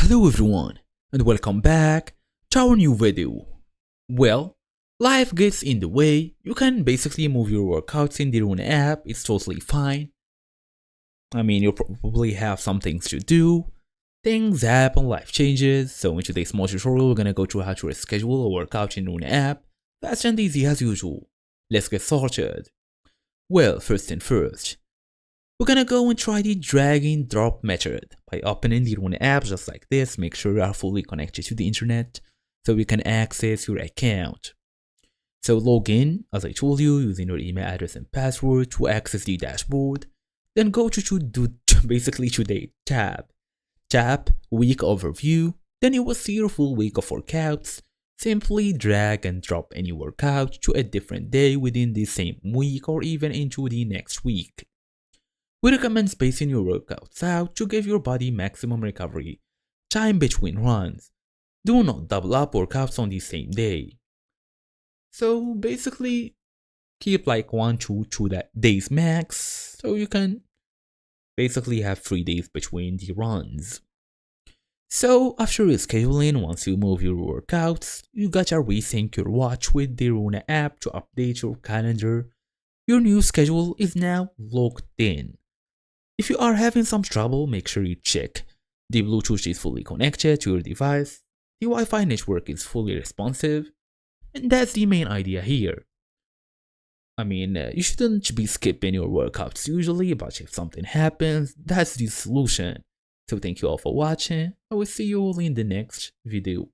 Hello everyone, and welcome back to our new video. Well, life gets in the way. You can basically move your workouts in the Runna app, it's totally fine. You probably have some things to do. Things happen, life changes. So in today's small tutorial, we're gonna go through how to reschedule a workout in the Runna app, fast and easy as usual. Let's get started. Well, first thing first, we're gonna go and try the drag and drop method by opening the Runna app just like this. Make sure you are fully connected to the internet so you can access your account. So log in, as I told you, using your email address and password to access the dashboard. Then go to basically today tab. Tap week overview. Then you will see your full week of workouts. Simply drag and drop any workout to a different day within the same week or even into the next week. We recommend spacing your workouts out to give your body maximum recovery time between runs. Do not double up workouts on the same day. So basically, keep like 1 to 2 days max, so you can basically have 3 days between the runs. So after rescheduling, once you move your workouts, you gotta resync your watch with the Runna app to update your calendar. Your new schedule is now locked in. If you are having some trouble, make sure you check the Bluetooth is fully connected to your device, the Wi-Fi network is fully responsive, and that's the main idea here. You shouldn't be skipping your workouts usually, but if something happens, that's the solution. So thank you all for watching. I will see you all in the next video.